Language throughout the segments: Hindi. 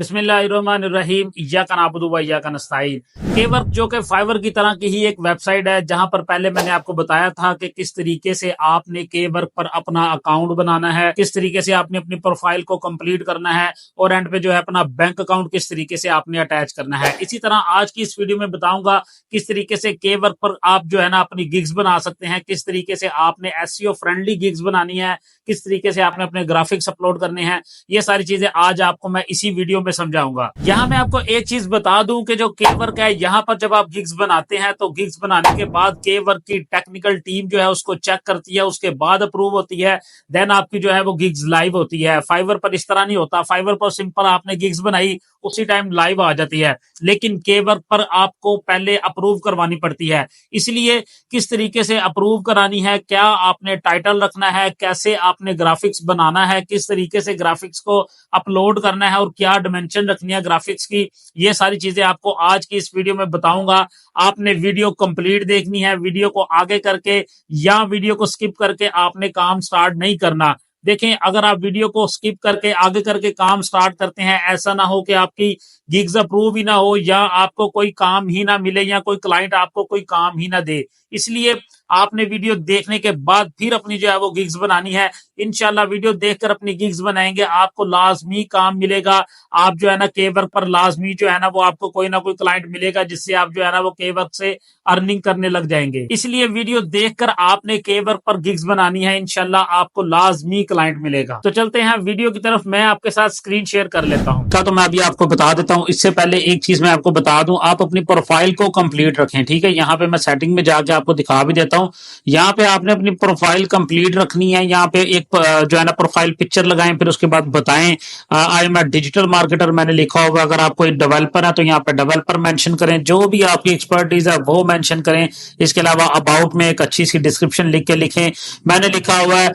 बिस्मिल्लाहिर्रहमानिर्रहीम इय्याका नअबुदु व इय्याका नस्तईन। केवर्क जो कि फाइवर की तरह की ही एक वेबसाइट है, जहां पर पहले मैंने आपको बताया था कि किस तरीके से आपने केवर्क पर अपना अकाउंट बनाना है, किस तरीके से आपने अपनी प्रोफाइल को कंप्लीट करना है और एंड पे जो है अपना बैंक अकाउंट किस तरीके से आपने अटैच करना है। इसी तरह आज की इस वीडियो में बताऊंगा किस तरीके से केवर्क पर आप जो है ना अपनी गिग्स बना सकते हैं, किस तरीके से आपने एसईओ फ्रेंडली गिग्स बनानी है, किस तरीके से आपने अपने ग्राफिक्स अपलोड करने हैं। ये सारी चीजें आज आपको मैं इसी वीडियो में समझाऊंगा। यहाँ मैं आपको एक चीज बता दूं कि जो केवर्क है, यहाँ पर जब आप गिग्स बनाते हैं तो गिग्स बनाने के बाद केवर्क की टेक्निकल टीम जो है उसको चेक करती है, उसके बाद अप्रूव होती है, देन आपकी जो है वो गिग्स लाइव होती है। फाइवर पर इस तरह नहीं होता। फाइवर पर सिंपल आपने गिग्स बनाई, उसी टाइम लाइव आ जाती है, लेकिन केवर्क पर आपको पहले अप्रूव करवानी पड़ती है। इसलिए किस तरीके से अप्रूव करानी है, क्या आपने टाइटल रखना है, कैसे आपने ग्राफिक्स बनाना है, किस तरीके से ग्राफिक्स को अपलोड करना है और क्या डिमेंशन रखनी है ग्राफिक्स की, ये सारी चीजें आपको आज की इस वीडियो में बताऊंगा। आपने वीडियो कंप्लीट देखनी है, वीडियो को आगे करके या वीडियो को स्किप करके आपने काम स्टार्ट नहीं करना। देखें, अगर आप वीडियो को स्किप करके आगे करके काम स्टार्ट करते हैं, ऐसा ना हो कि आपकी गिग्स अप्रूव ही ना हो या आपको कोई काम ही ना मिले या कोई क्लाइंट आपको कोई काम ही ना दे। इसलिए आपने वीडियो देखने के बाद फिर अपनी जो है वो गिग्स बनानी है। इंशाल्लाह वीडियो देखकर अपनी गिग्स बनाएंगे, आपको लाजमी काम मिलेगा। आप जो है ना केवर्क पर लाजमी जो है ना वो आपको कोई ना कोई क्लाइंट मिलेगा, जिससे आप जो है ना वो केवर्क से अर्निंग करने लग जाएंगे। इसलिए वीडियो देखकर आपने केवर्क पर गिग्स बनानी है, इंशाल्लाह आपको लाजमी क्लाइंट मिलेगा। तो चलते हैं वीडियो की तरफ। मैं आपके साथ स्क्रीन शेयर कर लेता हूँ। तो मैं अभी आपको बता देता हूँ। इससे पहले एक चीज मैं आपको बता दूं, आप अपनी प्रोफाइल को कंप्लीट रखें, ठीक है। यहाँ पे मैं सेटिंग में जाके आपको दिखा भी देता हूँ। यहाँ पे आपने अपनी प्रोफाइल कंप्लीट रखनी है। यहाँ पे एक जो है ना प्रोफाइल पिक्चर लगाएं, फिर उसके बाद बताएं I am a digital marketer मैंने लिखा होगा। अगर आप कोई डेवलपर है तो यहाँ पे डेवलपर मेंशन करें, जो भी आपकी एक्सपर्टीज है वो मेंशन करें। इसके अलावा अबाउट में एक अच्छी सी डिस्क्रिप्शन लिख के लिखें। मैंने लिखा हुआ है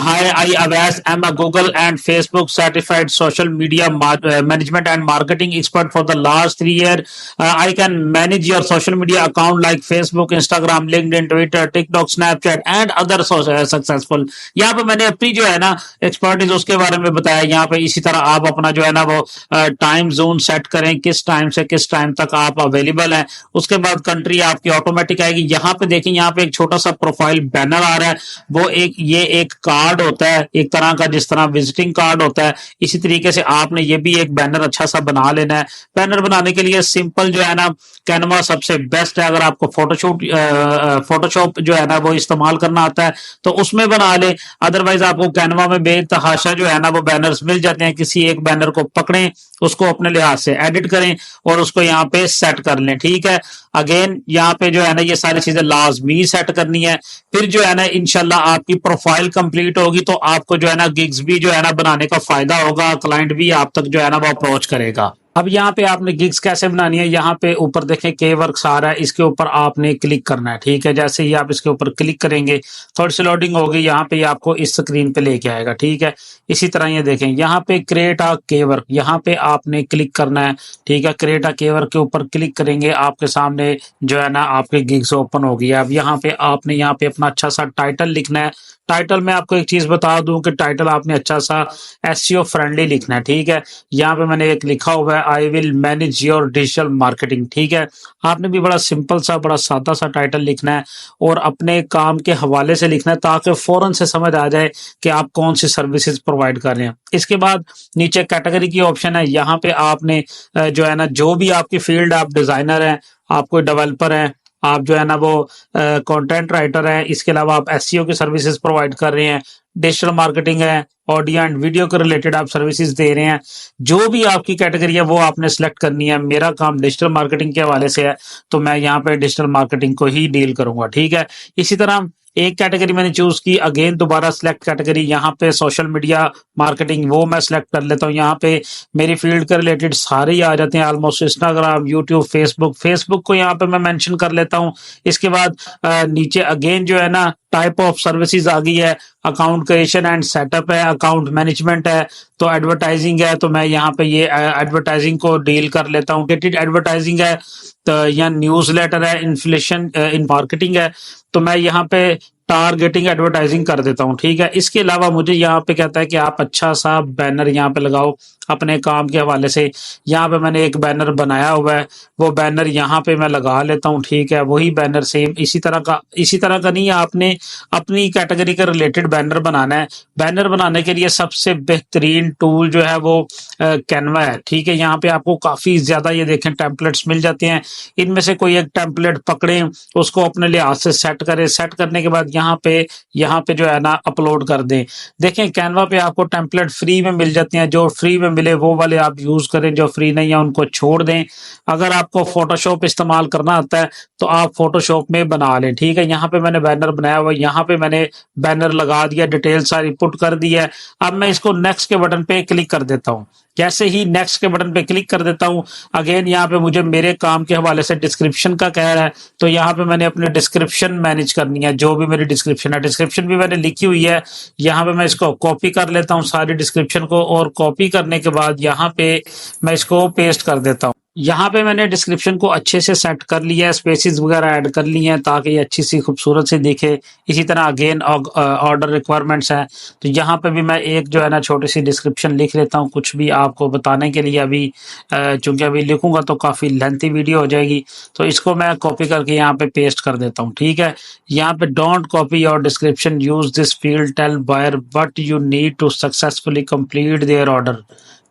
hi I Awais am a Google and Facebook certified social media management and marketing expert for the last 3 years. I can manage your social media account like Facebook, Instagram, LinkedIn, Twitter, TikTok, Snapchat and other successful. यहाँ पे मैंने अपनी जो है ना एक्सपर्टीज उसके बारे में बताया। यहाँ पे इसी तरह आप अपना जो है ना वो टाइम जोन सेट करें, किस टाइम से किस टाइम तक आप अवेलेबल हैं। उसके बाद कंट्री आपकी ऑटोमेटिक आएगी। यहाँ पे देखें, यहाँ पे एक छोटा सा प्रोफाइल बैनर आ रहा है। वो ये एक कार्ड होता है, एक तरह का, जिस तरह विजिटिंग कार्ड होता है, इसी तरीके से आपने ये भी एक बैनर अच्छा सा बना लेना है। बैनर बनाने के लिए सिंपल जो है ना कैनवा सबसे बेस्ट है। अगर आपको फोटोशॉप जो है ना वो इस्तेमाल करना आता है तो उसमें बना ले, अदरवाइज आपको कैनवा में बेतहाशा जो है ना वो बैनर्स मिल जाते हैं। किसी एक बैनर को पकड़ें, उसको अपने लिहाज से एडिट करें और उसको यहाँ पे सेट कर लें, ठीक है। अगेन यहाँ पे जो है ना ये सारी चीजें लाजमी सेट करनी है। फिर जो है ना इंशाल्लाह आपकी प्रोफाइल कंप्लीट होगी तो आपको जो है ना गिग्स भी जो है ना बनाने का फायदा होगा, क्लाइंट भी आप तक जो है ना वो अप्रोच करेगा। अब यहाँ पे आपने गिग्स कैसे बनानी है, यहाँ पे ऊपर देखें केवर्क्स आ रहा है, इसके ऊपर आपने क्लिक करना है, ठीक है। जैसे ही आप इसके ऊपर क्लिक करेंगे थोड़ी सी लोडिंग होगी, यहाँ पे आपको इस स्क्रीन पे लेके आएगा, ठीक है। इसी तरह ये देखें, यहाँ पे क्रिएट अ केवर्क, यहाँ पे आपने क्लिक करना है, ठीक है। क्रिएट अ केवर्क के ऊपर क्लिक करेंगे, आपके सामने जो है ना आपके गिग्स ओपन हो गई है। अब यहाँ पे आपने यहाँ पे अपना अच्छा सा टाइटल लिखना है। टाइटल में आपको एक चीज बता दूं कि टाइटल आपने अच्छा सा एसईओ फ्रेंडली लिखना है, ठीक है। यहाँ पे मैंने एक लिखा हुआ है I will manage your digital marketing, ठीक है। आपने भी बड़ा सिंपल सा, बड़ा सादा सा टाइटल लिखना है और अपने काम के हवाले से लिखना है, ताकि फौरन से समझ आ जाए कि आप कौन सी सर्विसेज प्रोवाइड कर रहे हैं। इसके बाद नीचे कैटेगरी की ऑप्शन है, यहाँ पे आपने जो है ना जो भी आपकी फील्ड, आप डिजाइनर हैं, आप कोई डेवलपर हैं, आप जो है ना वो कंटेंट राइटर है, इसके अलावा आप एसईओ की सर्विसेज प्रोवाइड कर रहे हैं, डिजिटल मार्केटिंग है, ऑडियो एंड वीडियो के रिलेटेड आप सर्विसेज दे रहे हैं, जो भी आपकी कैटेगरी है वो आपने सेलेक्ट करनी है। मेरा काम डिजिटल मार्केटिंग के हवाले से है तो मैं यहाँ पे डिजिटल मार्केटिंग को ही डील करूंगा, ठीक है। इसी तरह एक कैटेगरी मैंने चूज की, अगेन दोबारा सिलेक्ट कैटेगरी, यहाँ पे सोशल मीडिया मार्केटिंग वो मैं सिलेक्ट कर लेता हूँ। यहाँ पे मेरी फील्ड के रिलेटेड सारे ही आ जाते हैं ऑलमोस्ट, इंस्टाग्राम, यूट्यूब, फेसबुक को यहाँ पे मैं मेंशन कर लेता हूँ। इसके बाद नीचे अगेन जो है ना टाइप ऑफ सर्विसेज आ गई है, अकाउंट क्रिएशन एंड सेटअप है, अकाउंट मैनेजमेंट है, तो एडवर्टाइजिंग है, तो मैं यहाँ पे ये एडवर्टाइजिंग को डील कर लेता हूँ। एडवर्टाइजिंग है तो या न्यूज़लेटर है, इन्फ्लेशन इन मार्केटिंग है, तो मैं यहाँ पे टारगेटिंग एडवर्टाइजिंग कर देता हूँ, ठीक है। इसके अलावा मुझे यहाँ पे कहता है कि आप अच्छा सा बैनर यहाँ पे लगाओ अपने काम के हवाले से। यहाँ पे मैंने एक बैनर बनाया हुआ है, वो बैनर यहाँ पे मैं लगा लेता हूँ, ठीक है। वही बैनर सेम इसी तरह का नहीं, आपने अपनी कैटेगरी के रिलेटेड बैनर बनाना है। बैनर बनाने के लिए सबसे बेहतरीन टूल जो है वो कैनवा है, ठीक है। यहाँ पे आपको काफी ज्यादा ये देखें टेम्पलेट्स मिल जाते हैं। इनमें से कोई एक टेम्पलेट पकड़े, उसको अपने लिहाज से सेट करें। सेट करने के बाद यहाँ पे जो है ना अपलोड कर दें। देखें कैनवा पे आपको टेम्पलेट फ्री में मिल जाते हैं, जो फ्री में मिले वो वाले आप यूज करें, जो फ्री नहीं है उनको छोड़ दें। अगर आपको फोटोशॉप इस्तेमाल करना आता है तो आप फोटोशॉप में बना लें, ठीक है। यहाँ पे मैंने बैनर बनाया हुआ है, यहाँ पे मैंने बैनर लगा दिया, डिटेल सारी पुट कर दी है। अब मैं इसको नेक्स्ट के बटन पे क्लिक कर देता हूँ। जैसे ही नेक्स्ट के बटन पे क्लिक कर देता हूँ, अगेन यहाँ पे मुझे मेरे काम के हवाले से डिस्क्रिप्शन का कह रहा है, तो यहाँ पे मैंने अपनी डिस्क्रिप्शन मैनेज करनी है। जो भी मेरी डिस्क्रिप्शन है, डिस्क्रिप्शन भी मैंने लिखी हुई है। यहाँ पे मैं इसको कॉपी कर लेता हूँ सारी डिस्क्रिप्शन को, और कॉपी करने के बाद यहाँ पे मैं इसको पेस्ट कर देता हूँ। यहाँ पे मैंने डिस्क्रिप्शन को अच्छे से सेट कर लिया है, स्पेसेस वगैरह ऐड कर ली हैं ताकि ये अच्छी सी खूबसूरत सी दिखे। इसी तरह अगेन ऑर्डर रिक्वायरमेंट्स है, तो यहाँ पे भी मैं एक जो है ना छोटी सी डिस्क्रिप्शन लिख लेता हूँ, कुछ भी आपको बताने के लिए। अभी चूंकि अभी लिखूंगा तो काफ़ी लेंथी वीडियो हो जाएगी, तो इसको मैं कॉपी करके यहाँ पे पेस्ट कर देता हूँ, ठीक है। यहाँ पे don't copy your description, use this field, tell buyer but you need to successfully complete their order,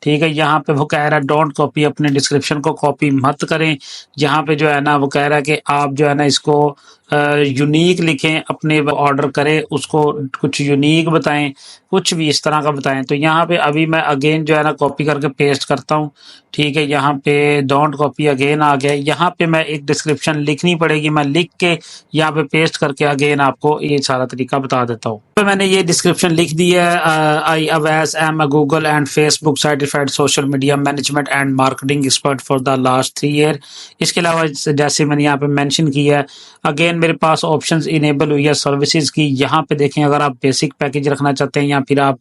ठीक है। यहाँ पे वो कह रहा है डोंट कॉपी, अपने डिस्क्रिप्शन को कॉपी मत करें। यहाँ पे जो है ना वो कह रहा है कि आप जो है ना इसको यूनिक लिखें, अपने ऑर्डर करें उसको कुछ यूनिक बताएं, कुछ भी इस तरह का बताएं। तो यहाँ पे अभी मैं अगेन जो है ना कॉपी करके पेस्ट करता हूँ, ठीक है। यहाँ पे डोंट कॉपी अगेन आ गया। यहाँ पे मैं एक डिस्क्रिप्शन लिखनी पड़ेगी, मैं लिख के यहाँ पे पेस्ट करके अगेन आपको ये सारा तरीका बता देता हूँ। तो मैंने ये डिस्क्रिप्शन लिख दी है, I Awais am a Google and Facebook certified social media management and marketing expert for the last 3 year. इसके अलावा जैसे मैंने यहाँ पे मेंशन किया है, अगेन मेरे पास ऑप्शंस इनेबल हुई है सर्विसेज की। यहाँ पे देखें, अगर आप बेसिक पैकेज रखना चाहते हैं या फिर आप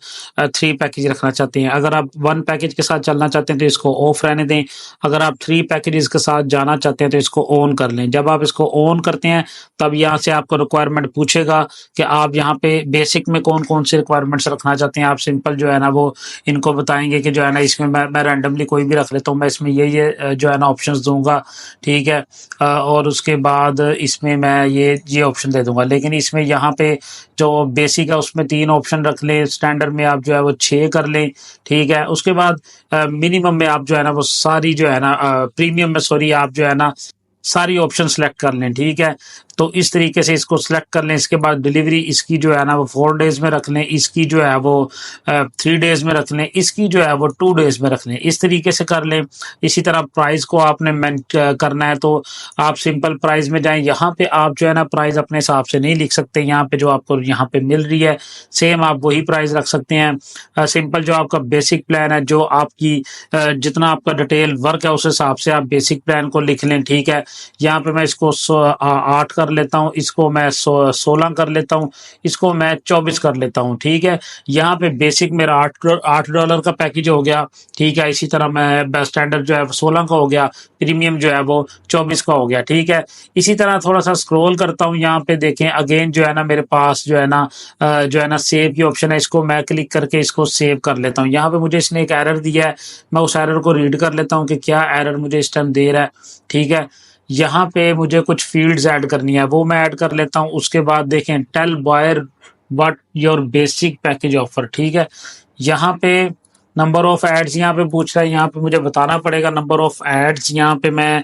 3 पैकेज रखना चाहते हैं। अगर आप 1 पैकेज के साथ चलना चाहते हैं तो इसको ऑफ रहने दें। अगर आप 3 पैकेजेस के साथ जाना चाहते हैं तो इसको ऑन कर लें। जब आप इसको ऑन करते हैं तब यहाँ से आपको रिक्वायरमेंट पूछेगा कि आप यहाँ पे बेसिक में कौन कौन से रिक्वायरमेंट्स रखना चाहते हैं। आप सिंपल जो है ना वो इनको बताएंगे कि जो है ना इसमें मैं रैंडमली कोई भी रख लेता हूँ, मैं इसमें ये जो है ना ऑप्शंस दूंगा, ठीक है। और उसके बाद इसमें मैं ये ऑप्शन दे दूंगा। लेकिन इसमें यहाँ पे जो बेसिक है उसमें 3 ऑप्शन रख लें, स्टैंडर्ड में आप जो है वो 6 कर लें, ठीक है। उसके बाद मिनिमम में आप जो है ना वो सारी जो है ना प्रीमियम में सॉरी आप जो है ना सारी ऑप्शन सेलेक्ट कर लें, ठीक है। तो इस तरीके से इसको सेलेक्ट कर लें। इसके बाद डिलीवरी इसकी जो है ना वो 4 डेज में रख लें, इसकी जो है वो 3 डेज में रख लें, इसकी जो है वो 2 डेज में रख लें। इस तरीके से कर लें। इसी तरह प्राइस को आपने करना है तो आप सिंपल प्राइस में जाएं। यहाँ पे आप जो है ना प्राइस अपने हिसाब से नहीं लिख सकते। यहाँ पे जो आपको यहाँ पे मिल रही है सेम आप वही प्राइस रख सकते हैं। सिंपल जो आपका बेसिक प्लान है, जो आपकी जितना आपका डिटेल वर्क है उस हिसाब से आप बेसिक प्लान को लिख लें, ठीक है। यहाँ पे मैं इसको 8 कर लेता हूँ, इसको मैं 16 कर लेता हूँ, इसको मैं 24 कर लेता हूँ, ठीक है। यहाँ पे बेसिक मेरा $8 का पैकेज हो गया, ठीक है। इसी तरह मैं स्टैंडर्ड जो है 16 का हो गया, प्रीमियम जो है वो 24 का हो गया, ठीक है। इसी तरह थोड़ा सा स्क्रॉल करता हूँ, यहाँ पे देखें अगेन जो है ना मेरे पास जो है ना सेव की ऑप्शन है। इसको मैं क्लिक करके इसको सेव कर लेता हूँ। यहाँ पे मुझे इसने एक एरर दिया है, मैं उस एरर को रीड कर लेता हूँ कि क्या एरर मुझे इस टाइम दे रहा है, ठीक है। यहाँ पे मुझे कुछ फील्ड्स ऐड करनी है, वो मैं ऐड कर लेता हूँ। उसके बाद देखें tell buyer what your basic package offer, ठीक है। यहाँ पे नंबर ऑफ एड्स यहाँ पे पूछ रहा है, यहाँ पे मुझे बताना पड़ेगा नंबर ऑफ एड्स। यहाँ पे मैं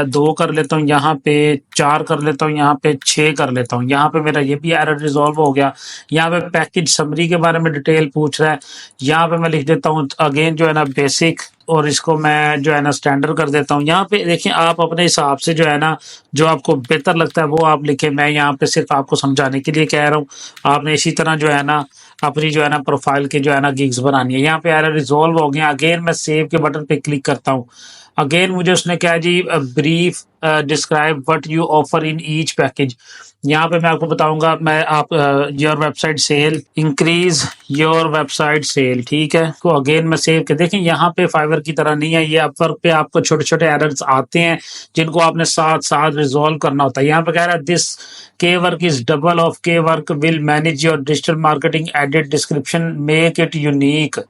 2 कर लेता हूँ, यहाँ पे 4 कर लेता हूँ, यहाँ पे 6 कर लेता हूँ। यहाँ पे मेरा ये भी एरर रिजॉल्व हो गया। यहाँ पे पैकेज समरी के बारे में डिटेल पूछ रहा है, यहाँ पे मैं लिख देता हूँ अगेन जो है ना बेसिक, और इसको मैं जो है ना स्टैंडर्ड कर देता हूँ। यहाँ पे देखें आप अपने हिसाब से जो है ना जो आपको बेहतर लगता है वो आप लिखें। मैं यहाँ पे सिर्फ आपको समझाने के लिए कह रहा हूँ। आपने इसी तरह जो है ना अपनी जो है ना प्रोफाइल की जो है ना गिग्स बनानी है। यहाँ पे एरर रिजॉल्व हो गया। अगेन मैं सेव के बटन पे क्लिक करता हूँ। अगेन मुझे उसने कहा जी brief describe what you offer in each package. यहाँ पे मैं आपको बताऊंगा, मैं आप your website sale, increase your website sale, ठीक है। तो अगेन मैं सेव के देखें, यहाँ पे फाइवर की तरह नहीं है, ये अपवर्क पे आपको छोटे छोटे एरर्स आते हैं जिनको आपने साथ साथ रिजॉल्व करना होता है। यहाँ पे कह रहा है this gig work is double of के work will manage your digital marketing edit description make it unique.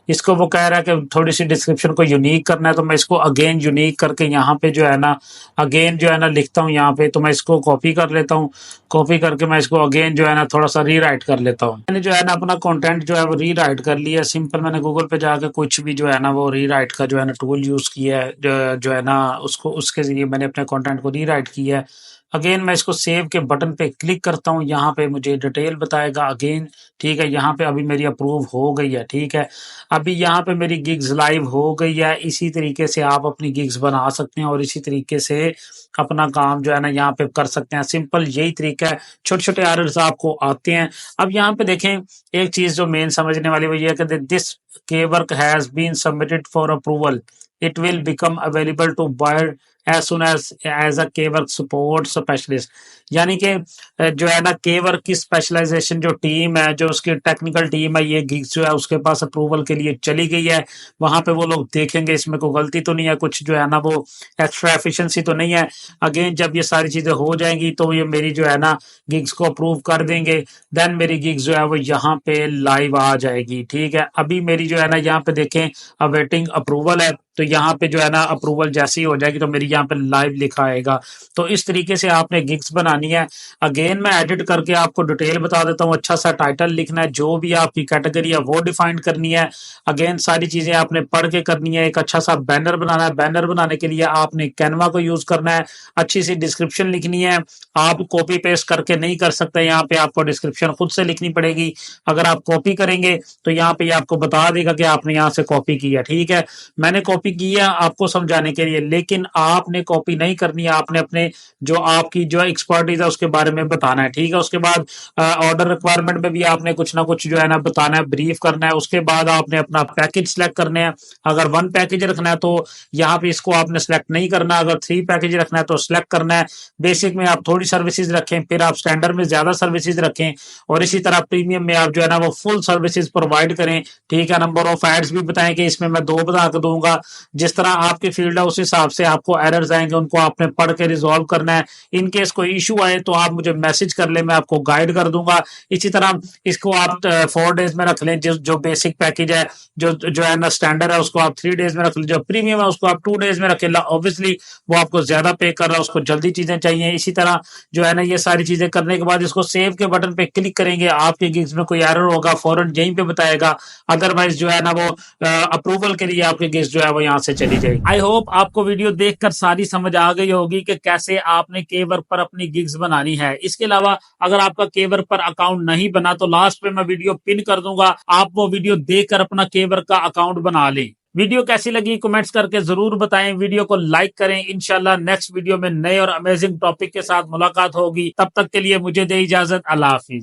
इसको वो कह रहा है कि थोड़ी सी डिस्क्रिप्शन को यूनिक करना है, तो मैं इसको अगेन यूनिक करके यहाँ पे जो है ना अगेन जो है ना लिखता हूँ यहाँ पे। तो मैं इसको कॉपी कर लेता हूँ, कॉपी करके मैं इसको अगेन जो है ना थोड़ा सा रीराइट कर लेता हूँ। मैंने जो है ना अपना कंटेंट जो है वो रीराइट कर लिया सिंपल। मैंने गूगल पे जाके कुछ भी जो है ना वो रीराइट का जो है ना टूल यूज किया है, जो है ना उसको उसके जरिए मैंने अपने कंटेंट को रीराइट किया है। अगेन मैं इसको सेव के बटन पे क्लिक करता हूँ, यहाँ पे मुझे डिटेल बताएगा अगेन, ठीक है। यहाँ पे अभी मेरी अप्रूव हो गई है, ठीक है। अभी यहाँ पे मेरी गिग्स लाइव हो गई है। इसी तरीके से आप अपनी गिग्स बना सकते हैं और इसी तरीके से अपना काम जो है ना यहाँ पे कर सकते हैं। सिंपल यही तरीका है, छोटे छोटे एरर्स आपको आते हैं। अब यहाँ पे देखें, एक चीज जो मेन समझने वाली वो ये है कि this gig work has been submitted for approval, it will become available to buyer as soon as a gig work support specialist. यानी कि जो है ना के वर्क की स्पेशलाइजेशन जो टीम है, जो उसकी टेक्निकल टीम है, ये गिग्स जो है उसके पास अप्रूवल के लिए चली गई है। वहां पे वो लोग देखेंगे इसमें कोई गलती तो नहीं है, कुछ जो है ना वो एक्स्ट्रा एफिशिएंसी तो नहीं है। अगेन जब ये सारी चीजें हो जाएंगी तो ये मेरी जो है ना गिग्स को अप्रूव कर देंगे, देन मेरी गिग्स जो है वो यहाँ पे लाइव आ जाएगी, ठीक है। अभी मेरी जो है ना यहाँ पे देखें अवेटिंग अप्रूवल है, तो यहाँ पे जो है ना अप्रूवल जैसे ही हो जाएगी तो मेरी यहाँ पे लाइव लिखा आएगा। तो इस तरीके से आपने गिग्स बनानी है। अगेन मैं एडिट करके आपको डिटेल बता देता हूँ। अच्छा सा टाइटल लिखना है, जो भी आपकी कैटेगरी है वो डिफाइन करनी है। अगेन सारी चीजें आपने पढ़ के करनी है। एक अच्छा सा बैनर बनाना है, बैनर बनाने के लिए आपने कैनवा को यूज करना है। अच्छी सी डिस्क्रिप्शन लिखनी है, आप कॉपी पेस्ट करके नहीं कर सकते, यहाँ पे आपको डिस्क्रिप्शन खुद से लिखनी पड़ेगी। अगर आप कॉपी करेंगे तो यहाँ पे आपको बता देगा कि आपने यहाँ से कॉपी की है, ठीक है। मैंने कॉपी की है आपको समझाने के लिए, लेकिन आपने कॉपी नहीं करनी है, आपने अपने जो आपकी जो एक्सपर्टीज है उसके बारे में बताना है, ठीक है। उसके बाद ऑर्डर रिक्वायरमेंट में भी आपने कुछ ना कुछ जो है ना बताना है, ब्रीफ करना है। उसके बाद आपने अपना पैकेज सिलेक्ट करने हैं। अगर 1 पैकेज रखना है तो यहाँ पे इसको आपने सिलेक्ट नहीं करना, अगर 3 पैकेज रखना है तो सिलेक्ट करना है। बेसिक में आप थोड़ी सर्विसेज रखें, फिर आप स्टैंडर्ड में ज्यादा सर्विसेज रखें, और इसी तरह प्रीमियम में आप जो है ना वो फुल सर्विसेज प्रोवाइड करें, ठीक है। नंबर ऑफ एड्स भी बताएं कि इसमें मैं 2 बता के दूंगा। जिस तरह आपकी फील्ड है उस हिसाब से आपको एरर्स आएंगे, उनको आपने पढ़ के रिजॉल्व करना है। इन केस कोई इशू आए तो आप मुझे मैसेज कर ले, मैं आपको गाइड कर दूंगा। इसी तरह इसको आप 4 डेज में रख लें, जो बेसिक पैकेज है, जो है ना स्टैंडर्ड है, उसको आप 3 डेज में रख लें। जो प्रीमियम है उसको आप 2 डेज में रखें। ऑब्वियसली वो आपको ज्यादा पे कर रहा है, उसको जल्दी चीजें चाहिए। इसी तरह जो है ना ये सारी चीजें करने के बाद इसको सेव के बटन पे क्लिक करेंगे, आपके गिग्स में कोई एरर होगा फौरन यहीं पे बताएगा। अदरवाइज जो है ना वो अप्रूवल के लिए आपके गिग्स जो है वो यहाँ से चली जाएगी। आई होप आपको वीडियो देखकर सारी समझ आ गई होगी कि कैसे आपने केवर्क पर अपनी गिग्स बनानी है। इसके अलावा अगर आपका केवर्क पर अकाउंट नहीं बना तो लास्ट पे मैं वीडियो पिन कर दूंगा, आप वो वीडियो देखकर अपना केवर्क का अकाउंट बना लें। वीडियो कैसी लगी कमेंट्स करके जरूर बताएं, वीडियो को लाइक करें। इंशाल्लाह नेक्स्ट वीडियो में नए और अमेजिंग टॉपिक के साथ मुलाकात होगी। तब तक के लिए मुझे दे इजाजत, अल्लाह हाफिज।